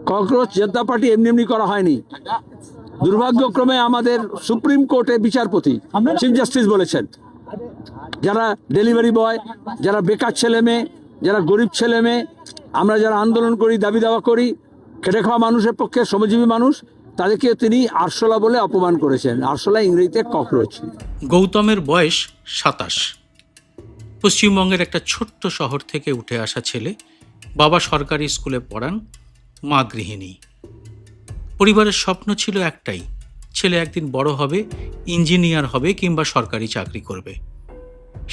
Cockroach জনতা party এমনি এমনি করা হয়নি। দুর্ভাগ্যক্রমে আমাদের সুপ্রিম কোর্টের বিচারপতি চিফ জাস্টিস বলেছেন, যারা ডেলিভারি বয়, যারা বেকার ছেলে মেয়ে, যারা গরিব ছেলে মেয়ে, আমরা যারা আন্দোলন করি, দাবি দাওয়া করি, খেটে খাওয়া মানুষের পক্ষে, শ্রমজীবী মানুষ, তাদেরকে তিনি আরশোলা বলে অপমান করেছেন। আরশোলা ইংরেজিতে ককরোচ। গৌতমের বয়স 27। পশ্চিমবঙ্গের একটা ছোট্ট শহর থেকে উঠে আসা ছেলে। বাবা সরকারি স্কুলে পড়ান, মা গৃহিণী। পরিবারের স্বপ্ন ছিল একটাই, ছেলে একদিন বড় হবে, ইঞ্জিনিয়ার হবে কিংবা সরকারি চাকরি করবে।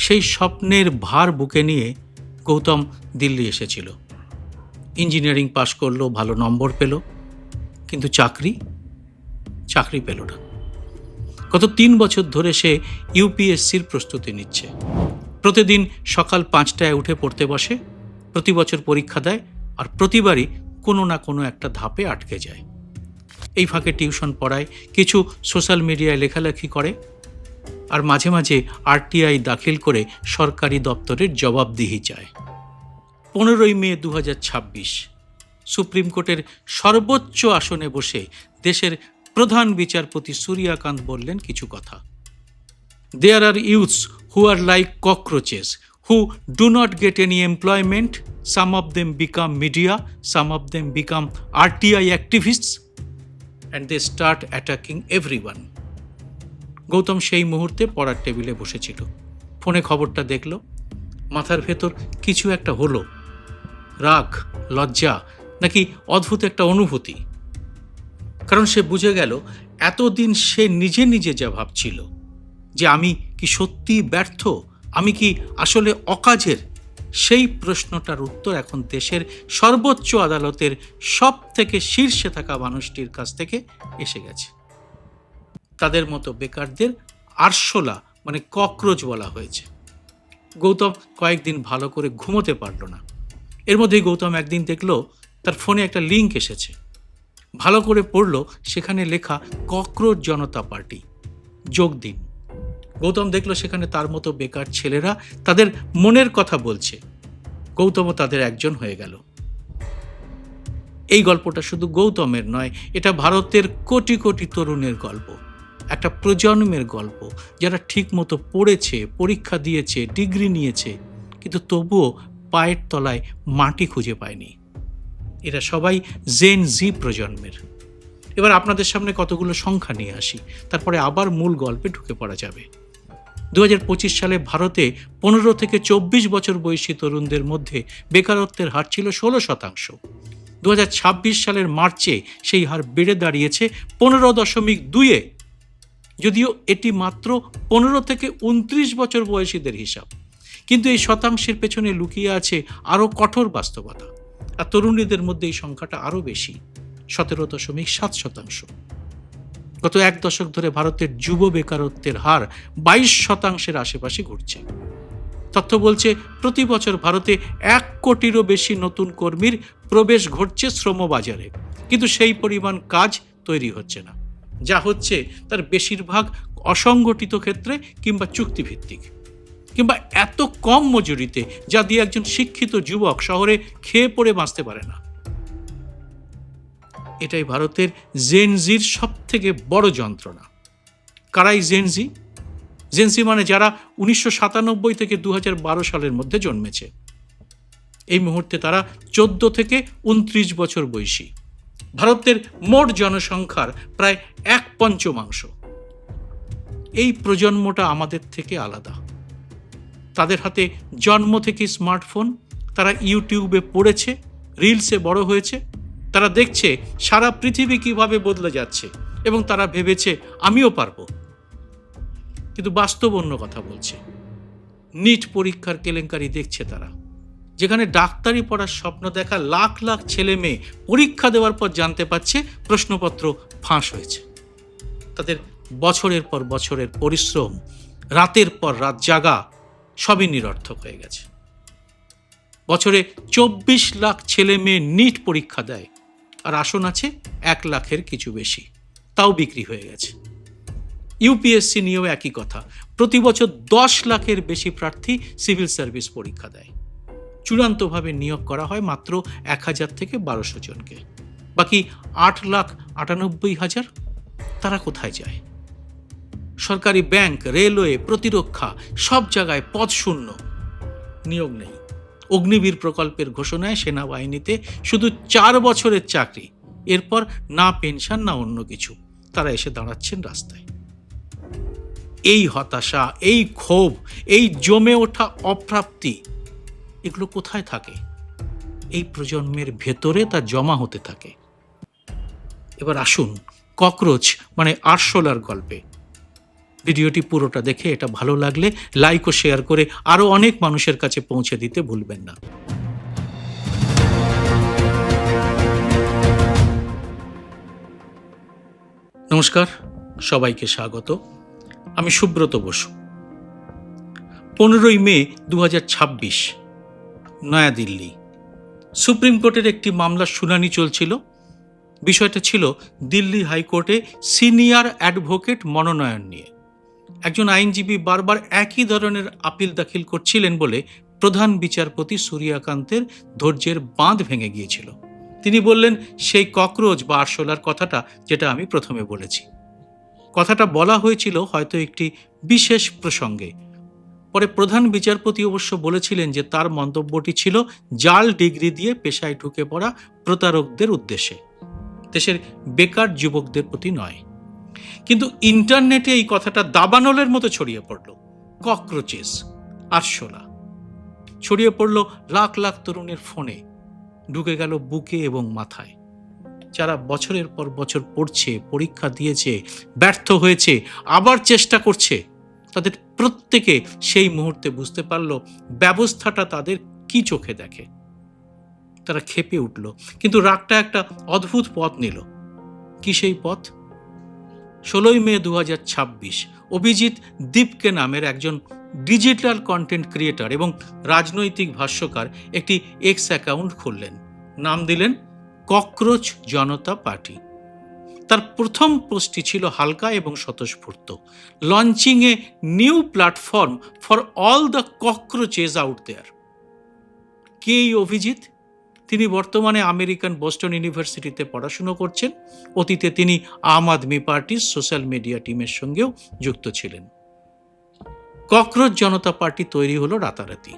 সেই স্বপ্নের ভার বুকে নিয়ে গৌতম দিল্লি এসেছিল। ইঞ্জিনিয়ারিং পাশ করলো, ভালো নম্বর পেল, কিন্তু চাকরি পেল না। গত 3 বছর ধরে সে ইউপিএসসির প্রস্তুতি নিচ্ছে। প্রতিদিন সকাল 5টায় উঠে পড়তে বসে, প্রতি বছর পরীক্ষা দেয়, আর প্রতিবারই কোনো না কোনো একটা ধাপে আটকে যায়। এই ফাঁকে টিউশন পড়ায়, কিছু সোশ্যাল মিডিয়ায় লেখালেখি করে, আর মাঝে মাঝে আরটিআই দাখিল করে সরকারি দপ্তরের জবাবদিহি চায়। 15ই মে 2026 সুপ্রিম কোর্টের সর্বোচ্চ আসনে বসে দেশের প্রধান বিচারপতি সূর্যকান্ত বললেন কিছু কথা। There are youths who are like cockroaches, who do not get any employment. Some of them become media, some of them become RTI activists, and they start attacking everyone. Gautam সেই মুহূর্তে পড়ার টেবিলে বসেছিল। ফোনে খবরটা দেখল, মাথার ভেতর কিছু একটা হলো। রাগ, লজ্জা, নাকি অদ্ভুত একটা অনুভূতি। কারণ সে বুঝে গেল, এতদিন সে নিজে নিজে যা ভাবছিল যে আমি কি সত্যি ব্যর্থ, আমি কি আসলে অকাজের, সেই প্রশ্নটার উত্তর এখন দেশের সর্বোচ্চ আদালতের সব থেকে শীর্ষে থাকা মানুষটির কাছ থেকে এসে গেছে। তাদের মতো বেকারদের আরশোলা মানে ককরোচ বলা হয়েছে। গৌতম কয়েকদিন ভালো করে ঘুমোতে পারল না। এর মধ্যেই গৌতম একদিন দেখল তার ফোনে একটা লিঙ্ক এসেছে। ভালো করে পড়ল, সেখানে লেখা ককরোচ জনতা পার্টি, যোগ দিন। গৌতম দেখল সেখানে তার মতো বেকার ছেলেরা তাদের মনের কথা বলছে। গৌতমও তাদের একজন হয়ে গেল। এই গল্পটা শুধু গৌতমের নয়, এটা ভারতের কোটি কোটি তরুণের গল্প, একটা প্রজন্মের গল্প, যারা ঠিক মতো পড়েছে, পরীক্ষা দিয়েছে, ডিগ্রি নিয়েছে, কিন্তু তবুও পায়ের তলায় মাটি খুঁজে পায়নি। এরা সবাই জেন জি প্রজন্মের। এবার আপনাদের সামনে কতগুলো সংখ্যা নিয়ে আসি, তারপরে আবার মূল গল্পে ঢুকে পড়া যাবে। 2025 সালে ভারতে 15 থেকে 24 বছর বয়সী তরুণদের মধ্যে বেকারত্বের হার ছিল 16%। 2026 সালের মার্চে সেই হার বেড়ে দাঁড়িয়েছে 15.2-এ। যদিও এটি মাত্র 15 থেকে 29 বছর বয়সীদের হিসাব, কিন্তু এই শতাংশের পেছনে লুকিয়ে আছে আরও কঠোর বাস্তবতা। আর তরুণীদের মধ্যে এই সংখ্যাটা আরও বেশি, 17.7%। গত 1 দশক ধরে ভারতের যুব বেকারত্বের হার 22% আশেপাশে ঘুরছে। তথ্য বলছে, প্রতি বছর ভারতে 1 কোটিরও বেশি নতুন কর্মীর প্রবেশ ঘটছে শ্রমবাজারে, কিন্তু সেই পরিমাণ কাজ তৈরি হচ্ছে না। যা হচ্ছে তার বেশিরভাগ অসংগঠিত ক্ষেত্রে কিংবা চুক্তিভিত্তিক, কিংবা এত কম মজুরিতে যা দিয়ে একজন শিক্ষিত যুবক শহরে খেয়ে পড়ে বাঁচতে পারে না। এটাই ভারতের জেনজির সব থেকে বড় যন্ত্রণা। কারাই জেনজি? জেনজি মানে যারা 1997 থেকে 2012 সালের মধ্যে জন্মেছে। এই মুহূর্তে তারা 14 থেকে 29 বছর বয়সী। ভারতের মোট জনসংখ্যার প্রায় 1/5। এই প্রজন্মটা আমাদের থেকে আলাদা। তাদের হাতে জন্ম থেকে স্মার্টফোন, তারা ইউটিউবে পড়েছে, রিলসে বড় হয়েছে, তারা দেখছে সারা পৃথিবী কিভাবে বদলে যাচ্ছে, এবং তারা ভেবেছে আমিও পারবো। কিন্তু বাস্তব অন্য কথা বলছে। নিট পরীক্ষার কেলেঙ্কারি দেখছে তারা, যেখানে ডাক্তারি পড়ার স্বপ্ন দেখা লাখ লাখ ছেলে মেয়ে পরীক্ষা দেওয়ার পর জানতে পারছে প্রশ্নপত্র ফাঁস হয়েছে। তাদের বছরের পর বছরের পরিশ্রম, রাতের পর রাত জাগা, সবই নিরর্থক হয়ে গেছে। বছরে 24 লাখ ছেলে মেয়ে নিট পরীক্ষা দেয়, আর আসন আছে 1 লাখের কিছু বেশি, তাও বিক্রি হয়ে গেছে। ইউপিএসসি নিয়েও একই কথা। প্রতি বছর 10 লাখের বেশি প্রার্থী সিভিল সার্ভিস পরীক্ষা দেয়। চূড়ান্তভাবে নিয়োগ করা হয় মাত্র 1000 থেকে 1200 জনকে। বাকি 8,98,000 তারা কোথায় যায়? সরকারি ব্যাংক, রেলওয়ে, প্রতিরক্ষা সব জায়গায় পদ শূন্য, নিয়োগ নেই। অগ্নিবীর প্রকল্পের ঘোষণায় সেনাবাহিনীতে শুধু 4 বছরের চাকরি, এরপর না পেনশন না অন্য কিছু। তারা এসে দাঁড়াচ্ছেন রাস্তায়। এই হতাশা, এই ক্ষোভ, এই জমে ওঠা অপ্রাপ্তি, এগুলো কোথায় থাকে? এই প্রজন্মের ভেতরে তা জমা হতে থাকে। এবার আসুন ককরোচ মানে আরশোলার গল্পে। ভিডিওটি পুরোটা দেখে এটা ভালো লাগলে লাইক ও শেয়ার করে আরো অনেক মানুষের কাছে পৌঁছে দিতে ভুলবেন না। নমস্কার, সবাইকে স্বাগত। আমি সুব্রত বসু। 15ই মে 2026, নয়াদিল্লি। সুপ্রিম কোর্টের একটি মামলার শুনানি চলছিল। বিষয়টা ছিল দিল্লি হাইকোর্টে সিনিয়র অ্যাডভোকেট মনোনয়ন নিয়ে। একজন আইনজীবী বারবার একই ধরনের আপিল দাখিল করছিলেন বলে প্রধান বিচারপতি সূর্যকান্তের ধৈর্যের বাঁধ ভেঙে গিয়েছিল। তিনি বললেন সেই ককরোচ বা আরশোলার কথাটা, যেটা আমি প্রথমে বলেছি। কথাটা বলা হয়েছিল হয়তো একটি বিশেষ প্রসঙ্গে। পরে প্রধান বিচারপতি অবশ্য বলেছিলেন যে তার মন্তব্যটি ছিল জাল ডিগ্রি দিয়ে পেশায় ঢুকে পড়া প্রতারকদের উদ্দেশ্যে, দেশের বেকার যুবকদের প্রতি নয়। কিন্তু ইন্টারনেটে এই কথাটা দাবানলের মতো ছড়িয়ে পড়ল। ককরোচেস, আরশোলা ছড়িয়ে পড়ল লাখ লাখ তরুণের ফোনে, ঢুকে গেল বুকে এবং মাথায়। যারা বছরের পর বছর পড়ছে, পরীক্ষা দিয়েছে, ব্যর্থ হয়েছে, আবার চেষ্টা করছে, তাদের প্রত্যেকে সেই মুহূর্তে বুঝতে পারল ব্যবস্থাটা তাদের কি চোখে দেখে। তারা ক্ষেপে উঠল, কিন্তু রাগটা একটা অদ্ভুত পথ নিল। কি সেই পথ? 16ই মে 2026 অভিজিৎ দীপকে নামের একজন ডিজিটাল কন্টেন্ট ক্রিয়েটর এবং রাজনৈতিক ভাষ্যকার একটি এক্স অ্যাকাউন্ট খুললেন। নাম দিলেন ককরোচ জনতা পার্টি। তার প্রথম পোস্টটি ছিল হালকা এবং স্বতঃস্ফূর্ত, launching a new platform for all the cockroaches out there. কে এই অভিজিৎ? তিনি বর্তমানে আমেরিকান বোস্টন ইউনিভার্সিটিতে পড়াশুনো করছেন। অতীতে তিনি আম আদমি পার্টির সোশ্যাল মিডিয়া টিমের সঙ্গেও যুক্ত ছিলেন। ককরোচ জনতা পার্টি তৈরি হলো রাতারাতি,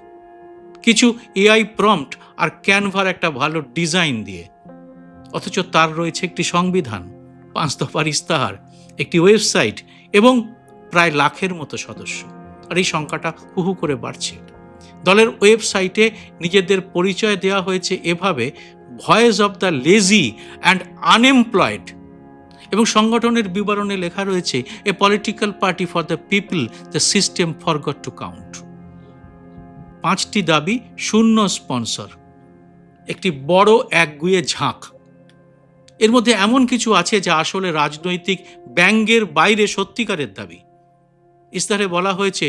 কিছু এআই প্রম্পট আর ক্যানভার একটা ভালো ডিজাইন দিয়ে। অথচ তার রয়েছে একটি সংবিধান, 5 দফার ইস্তাহার, একটি ওয়েবসাইট এবং প্রায় লাখের মতো সদস্য। আর এই সংখ্যাটা হুহু করে বাড়ছে। দলের ওয়েবসাইটে নিজেদের পরিচয় দেওয়া হয়েছে এভাবে, voice of the lazy and unemployed, এবং সংগঠনের বিবরণে লেখা রয়েছে a political party for the people, the system forgot to count. 5টি দাবি, 0 স্পন্সর, একটি বড় একগুঁয়ে ঝাঁক। এর মধ্যে এমন কিছু আছে যা আসলে রাজনৈতিক ব্যঙ্গের বাইরে সত্যিকারের দাবি। ইস্তাহারে বলা হয়েছে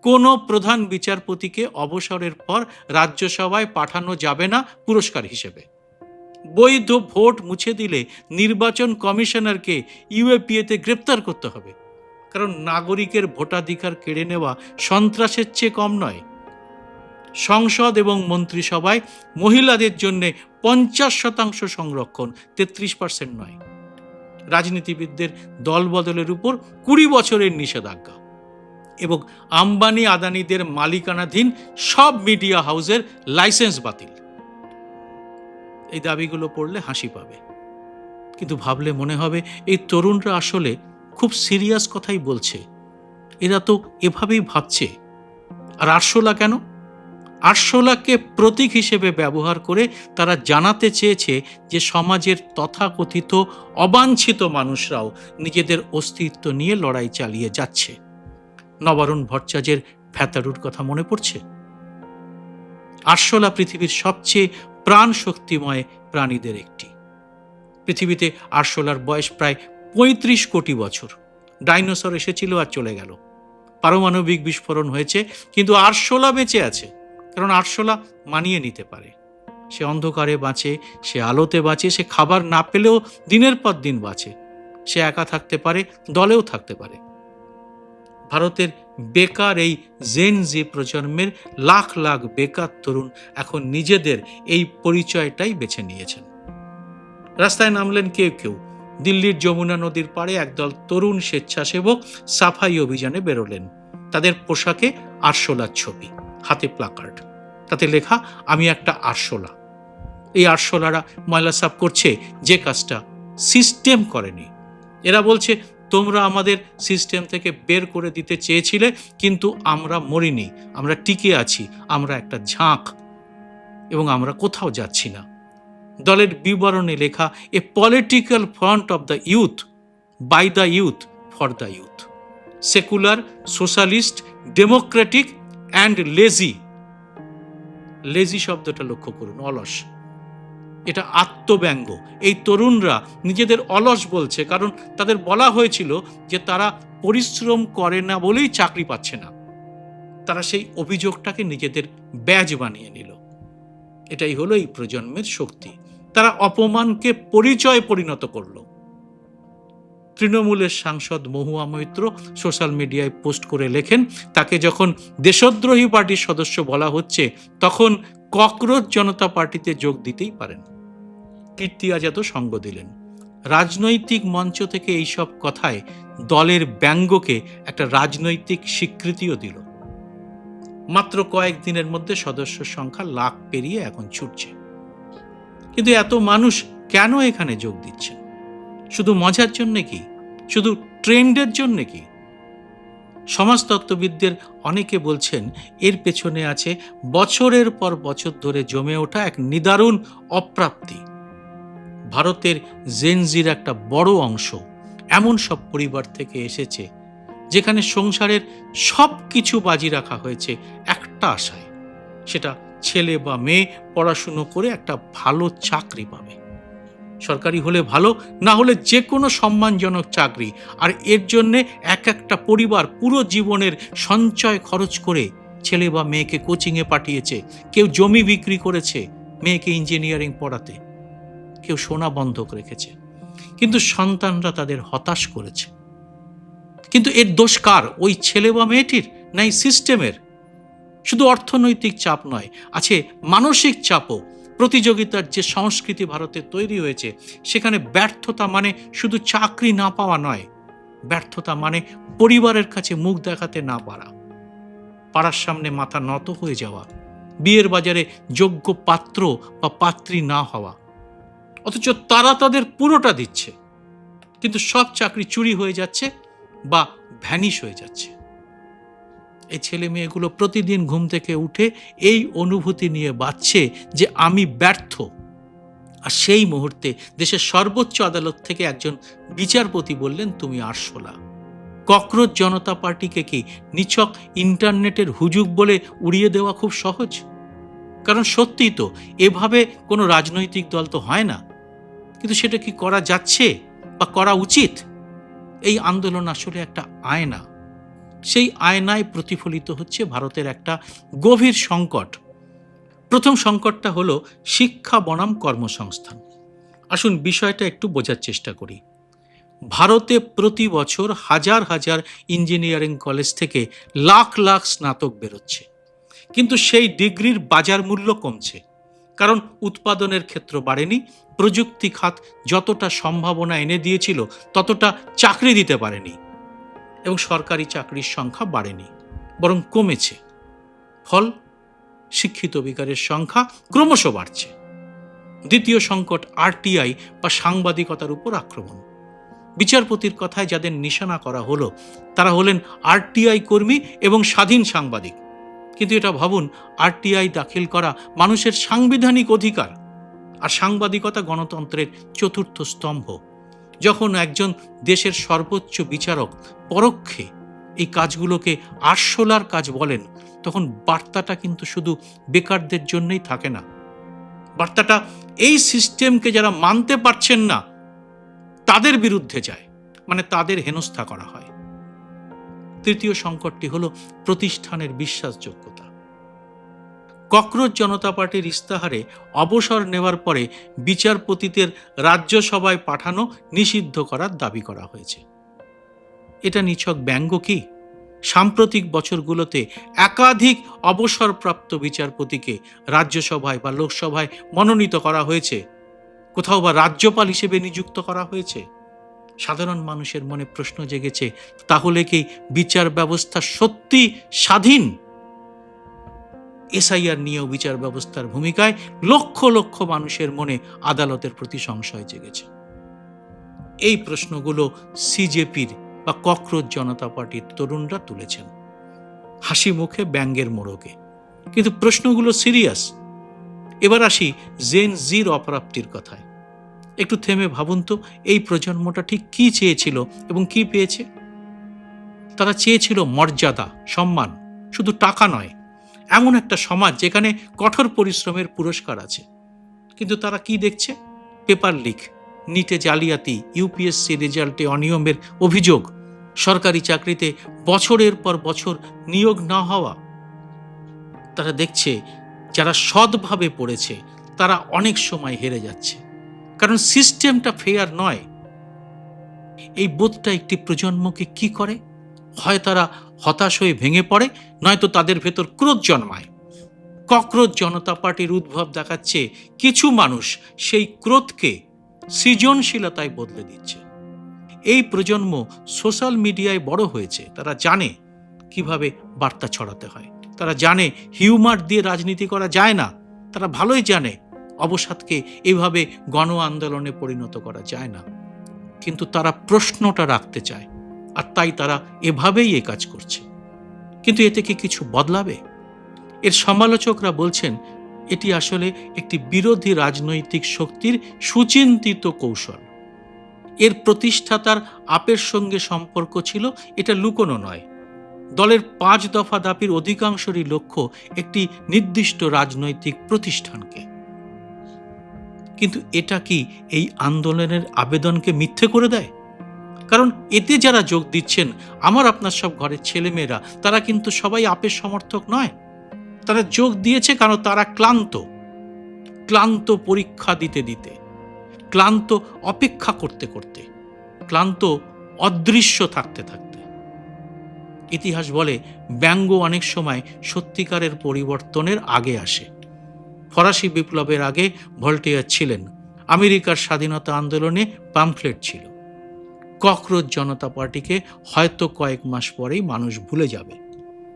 কোনো প্রধান বিচারপতিকে অবসরের পর রাজ্যসভায় পাঠানো যাবে না পুরস্কার হিসেবে। বৈধ ভোট মুছে দিলে নির্বাচন কমিশনারকে ইউএপিএতে গ্রেপ্তার করতে হবে, কারণ নাগরিকের ভোটাধিকার কেড়ে নেওয়া সন্ত্রাসের চেয়ে কম নয়। সংসদ এবং মন্ত্রিসভায় মহিলাদের জন্য 50% সংরক্ষণ, 33% নয়। রাজনীতিবিদদের দলবদলের উপর 20 বছরের নিষেধাজ্ঞা, এবং আম্বানি আদানিদের মালিকানাধীন সব মিডিয়া হাউসের লাইসেন্স বাতিল। এই দাবিগুলো পড়লে হাসি পাবে, কিন্তু ভাবলে মনে হবে এই তরুণরা আসলে খুব সিরিয়াস কথাই বলছে। এরা তো এভাবেই ভাবছে। আর আরশোলা কেন? আরশোলাকে প্রতীক হিসেবে ব্যবহার করে তারা জানাতে চেয়েছে যে সমাজের তথাকথিত অবাঞ্ছিত মানুষরাও নিজেদের অস্তিত্ব নিয়ে লড়াই চালিয়ে যাচ্ছে। নবারুণ ভট্টাচার্যের ফ্যাতাড়ুর কথা মনে পড়ছে? আরশোলা পৃথিবীর সবচেয়ে প্রাণ শক্তিময় প্রাণীদের একটি। পৃথিবীতে আরশোলার বয়স প্রায় 35 কোটি বছর। ডাইনোসর এসেছিল আর চলে গেল, পারমাণবিক বিস্ফোরণ হয়েছে, কিন্তু আরশোলা বেঁচে আছে, কারণ আরশোলা মানিয়ে নিতে পারে। সে অন্ধকারে বাঁচে, সে আলোতে বাঁচে, সে খাবার না পেলেও দিনের পর দিন বাঁচে। সে একা থাকতে পারে, দলেও থাকতে পারে। ভারতের বেকার এই জেন জি প্রজন্মের লাখ লাখ বেকার তরুণ এখন নিজেদের এই পরিচয়টাই বেছে নিয়েছেন। রাস্তায় নামলেন কেউ কেউ। দিল্লির যমুনা নদীর পাড়ে একদল তরুণ স্বেচ্ছাসেবক সাফাই অভিযানে বেরোলেন। তাদের পোশাকে আরশোলার ছবি, হাতে প্লাকার্ড, তাতে লেখা আমি একটা আরশোলা। এই আরশোলারা ময়লা সাফ করছে যে কাজটা সিস্টেম করেনি। এরা বলছে তোমরা আমাদের সিস্টেম থেকে বের করে দিতে চেয়েছিলে, কিন্তু আমরা মরিনি, আমরা টিকে আছি, আমরা একটা ঝাঁক এবং আমরা কোথাও যাচ্ছি না। দলের বিবরণে লেখা a political front of the youth, by the youth, for the youth, secular, socialist, democratic and lazy. Lazy শব্দটা লক্ষ্য করুন, অলস। এটা আত্মব্যঙ্গ। এই তরুণরা নিজেদের অলস বলছে কারণ তাদের বলা হয়েছিল যে তারা পরিশ্রম করে না বলেই চাকরি পাচ্ছে না। তারা সেই অভিযোগটাকে নিজেদের ব্যাজ বানিয়ে নিল। এটাই হলো এই প্রজন্মের শক্তি। তারা অপমানকে পরিচয়ে পরিণত করল। তৃণমূলের সাংসদ মহুয়া মৈত্র সোশ্যাল মিডিয়ায় পোস্ট করে লেখেন, তাকে যখন দেশদ্রোহী পার্টির সদস্য বলা হচ্ছে তখন ককরোচ জনতা পার্টিতে যোগ দিতেই পারেন। কীর্তি আজাদও সঙ্গ দিলেন। রাজনৈতিক মঞ্চ থেকে এইসব কথায় দলের ব্যঙ্গকে একটা রাজনৈতিক স্বীকৃতিও দিল। মাত্র কয়েকদিনের মধ্যে সদস্য সংখ্যা লাখ পেরিয়ে এখন ছুটছে। কিন্তু এত মানুষ কেন এখানে যোগ দিচ্ছেন? শুধু মজার জন্য কি? শুধু ট্রেন্ডের জন্য কি? সমাজতত্ত্ববিদদের অনেকে বলছেন এর পেছনে আছে বছরের পর বছর ধরে জমে ওঠা এক নিদারুণ অপ্রাপ্তি। ভারতের জেনজির একটা বড় অংশ এমন সব পরিবার থেকে এসেছে যেখানে সংসারের সব কিছু বাজি রাখা হয়েছে একটা আশায়, সেটা ছেলে বা মেয়ে পড়াশুনো করে একটা ভালো চাকরি পাবে। সরকারি হলে ভালো, না হলে যে কোনো সম্মানজনক চাকরি। আর এর জন্যে এক একটা পরিবার পুরো জীবনের সঞ্চয় খরচ করে ছেলে বা মেয়েকে কোচিংয়ে পাঠিয়েছে। কেউ জমি বিক্রি করেছে মেয়েকে ইঞ্জিনিয়ারিং পড়াতে, কেউ সোনা বন্ধক রেখেছে। কিন্তু সন্তানরা তাদের হতাশ করেছে। কিন্তু এর দোষ কার? ওই ছেলে বা মেয়েটির, না এই সিস্টেমের? শুধু অর্থনৈতিক চাপ নয়, আছে মানসিক চাপও। প্রতিযোগিতার যে সংস্কৃতি ভারতে তৈরি হয়েছে, সেখানে ব্যর্থতা মানে শুধু চাকরি না পাওয়া নয়, ব্যর্থতা মানে পরিবারের কাছে মুখ দেখাতে না পারা, পাড়ার সামনে মাথা নত হয়ে যাওয়া, বিয়ের বাজারে যোগ্য পাত্র বা পাত্রী না হওয়া। অথচ তারা তাদের পুরোটা দিচ্ছে, কিন্তু সব চাকরি চুরি হয়ে যাচ্ছে বা ভ্যানিশ হয়ে যাচ্ছে। এই ছেলে মেয়েগুলো প্রতিদিন ঘুম থেকে উঠে এই অনুভূতি নিয়ে বাঁচছে যে আমি ব্যর্থ। আর সেই মুহূর্তে দেশের সর্বোচ্চ আদালত থেকে একজন বিচারপতি বললেন তুমি আরশোলা। ককরোচ জনতা পার্টিকে কি নিছক ইন্টারনেটের হুজুগ বলে উড়িয়ে দেওয়া খুব সহজ? কারণ সত্যিই তো এভাবে কোনো রাজনৈতিক দল তো হয় না। কিন্তু সেটা কি করা যাচ্ছে বা করা উচিত? এই আন্দোলন আসলে একটা আয়না। সেই আয়নায় প্রতিফলিত হচ্ছে ভারতের একটা গভীর সংকট। প্রথম সংকটটা হলো শিক্ষা বনাম কর্মসংস্থান। আসুন বিষয়টা একটু বোঝার চেষ্টা করি। ভারতে প্রতি বছর হাজার হাজার ইঞ্জিনিয়ারিং কলেজ থেকে লাখ লাখ স্নাতক বেরোচ্ছে, কিন্তু সেই ডিগ্রির বাজার মূল্য কমছে। কারণ উৎপাদনের ক্ষেত্র বাড়েনি, প্রযুক্তি খাত যতটা সম্ভাবনা এনে দিয়েছিল ততটা চাকরি দিতে পারেনি, এবং সরকারি চাকরির সংখ্যা বাড়েনি, বরং কমেছে। ফল, শিক্ষিত বেকারের সংখ্যা ক্রমশ বাড়ছে। দ্বিতীয় সংকট আরটিআই বা সাংবাদিকতার উপর আক্রমণ। বিচারপতির কথায় যাদের নিশানা করা হলো তারা হলেন আরটিআই কর্মী এবং স্বাধীন সাংবাদিক। কিন্তু এটা ভাবুন, আরটিআই দাখিল করা মানুষের সাংবিধানিক অধিকার, আর সাংবাদিকতা গণতন্ত্রের চতুর্থ স্তম্ভ। যখন একজন দেশের সর্বোচ্চ বিচারক পরোক্ষে এই কাজগুলোকে আরশোলার কাজ বলেন, তখন বার্তাটা কিন্তু শুধু বেকারদের জন্যই থাকে না। বার্তাটা এই সিস্টেমকে যারা মানতে পারছেন না তাদের বিরুদ্ধে যায়, মানে তাদের হেনস্থা করা হয়। তৃতীয় সংকটটি হলো প্রতিষ্ঠানের বিশ্বাসযোগ্যতা। ককরোচ জনতা পার্টির ইস্তাহারে অবসর নেওয়ার পরে বিচারপতিদের রাজ্যসভায় পাঠানো নিষিদ্ধ করার দাবি করা হয়েছে। এটা নিছক ব্যঙ্গ কি? সাম্প্রতিক বছরগুলোতে একাধিক অবসরপ্রাপ্ত বিচারপতিকে রাজ্যসভায় বা লোকসভায় মনোনীত করা হয়েছে, কোথাও বা রাজ্যপাল হিসেবে নিযুক্ত করা হয়েছে। সাধারণ মানুষের মনে প্রশ্ন জেগেছে, তাহলে কি বিচার ব্যবস্থা সত্যি স্বাধীন? এসআইআর নিয়েও বিচার ব্যবস্থার ভূমিকায় লক্ষ লক্ষ মানুষের মনে আদালতের প্রতি সংশয় জেগেছে। এই প্রশ্নগুলো সিজেপির বা ককরোচ জনতা পার্টির তরুণরা তুলেছেন, হাসি মুখে ব্যঙ্গের মোড়কে। কিন্তু প্রশ্নগুলো সিরিয়াস। এবার আসি জেন জির অপ্রাপ্তির কথায়। একটু থেমে ভাবুন তো, এই প্রজন্মটা ঠিক কি চেয়েছিল এবং কি পেয়েছে? তারা চেয়েছিল মর্যাদা, সম্মান, শুধু টাকা নয়, এমন একটা সমাজ যেখানে কঠোর পরিশ্রমের পুরস্কার আছে। কিন্তু তারা কি দেখছে? পেপার লিক, নিটে জালিয়াতি, ইউপিএসসি রেজাল্টে অনিয়মের অভিযোগ, সরকারি চাকরিতে বছরের পর বছর নিয়োগ না হওয়া। তারা দেখছে যারা সৎভাবে পড়েছে তারা অনেক সময় হেরে যাচ্ছে, কারণ সিস্টেমটা ফেয়ার নয়। এই বোধটা একটি প্রজন্মকে কি করে? হয় তারা হতাশ হয়ে ভেঙে পড়ে, নয়তো তাদের ভেতর ক্রোধ জন্মায়। ককরোচ জনতা পার্টির উদ্ভব দেখাচ্ছে কিছু মানুষ সেই ক্রোধকে সৃজনশীলতায় বদলে দিচ্ছে। এই প্রজন্ম সোশ্যাল মিডিয়ায় বড় হয়েছে, তারা জানে কিভাবে বার্তা ছড়াতে হয়, তারা জানে হিউমার দিয়ে রাজনীতি করা যায় না, তারা ভালোই জানে অবসাদকে এইভাবে গণ আন্দোলনে পরিণত করা যায় না। কিন্তু তারা প্রশ্নটা রাখতে চায়, আর তাই তারা এভাবেই এই কাজ করছে। কিন্তু এতে কি কিছু বদলাবে? এর সমালোচকরা বলছেন এটি আসলে একটি বিরোধী রাজনৈতিক শক্তির সুচিন্তিত কৌশল। এর প্রতিষ্ঠাতার আপের সঙ্গে সম্পর্ক ছিল, এটা লুকোনো নয়। দলের 5 দফা দাবির অধিকাংশেরই লক্ষ্য একটি নির্দিষ্ট রাজনৈতিক প্রতিষ্ঠানকে। কিন্তু এটা কি এই আন্দোলনের আবেদনকে মিথ্যে করে দেয়? কারণ এতে যারা যোগ দিচ্ছেন, আমার আপনার সব ঘরের ছেলেমেয়েরা, তারা কিন্তু সবাই আপের সমর্থক নয়। তারা যোগ দিয়েছে কারণ তারা ক্লান্ত পরীক্ষা দিতে দিতে, ক্লান্ত অপেক্ষা করতে করতে, ক্লান্ত অদৃশ্য থাকতে থাকতে। ইতিহাস বলে ব্যঙ্গ অনেক সময় সত্যিকারের পরিবর্তনের আগে আসে। ফরাসি বিপ্লবের আগে ভল্টেয়ার ছিলেন, আমেরিকার স্বাধীনতা আন্দোলনে পামফ্লেট ছিল। ককরোচ জনতা পার্টিকে হয়তো কয়েক মাস পরেই মানুষ ভুলে যাবে,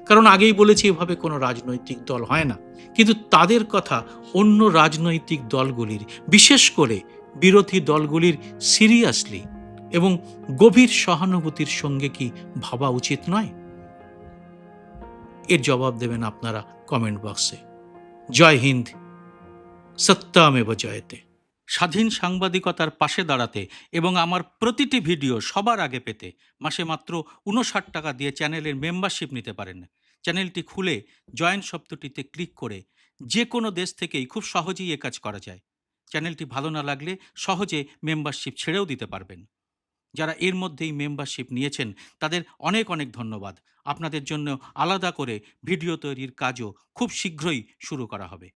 কারণ আগেই বলেছি এভাবে কোনো রাজনৈতিক দল হয় না। কিন্তু তাদের কথা অন্য রাজনৈতিক দলগুলির, বিশেষ করে বিরোধী দলগুলির সিরিয়াসলি এবং গভীর সহানুভূতির সঙ্গে কি ভাবা উচিত নয়? এর জবাব দেবেন আপনারা কমেন্ট বক্সে। জয় হিন্দ, সত্যমেব জয়তে। স্বাধীন সাংবাদিকতার পাশে দাঁড়াতে এবং আমার প্রতিটি ভিডিও সবার আগে পেতে মাসে মাত্র 59 টাকা দিয়ে চ্যানেলের মেম্বারশিপ নিতে পারেন। চ্যানেলটি খুলে জয়েন শব্দটিতে ক্লিক করে যে কোনো দেশ থেকেই খুব সহজেই এ কাজ করা যায়। চ্যানেলটি ভালো না লাগলে সহজে মেম্বারশিপ ছেড়েও দিতে পারবেন। যারা এর মধ্যেই মেম্বারশিপ নিয়েছেন তাদের অনেক অনেক ধন্যবাদ। আপনাদের জন্য আলাদা করে ভিডিও তৈরির কাজও খুব শীঘ্রই শুরু করা হবে।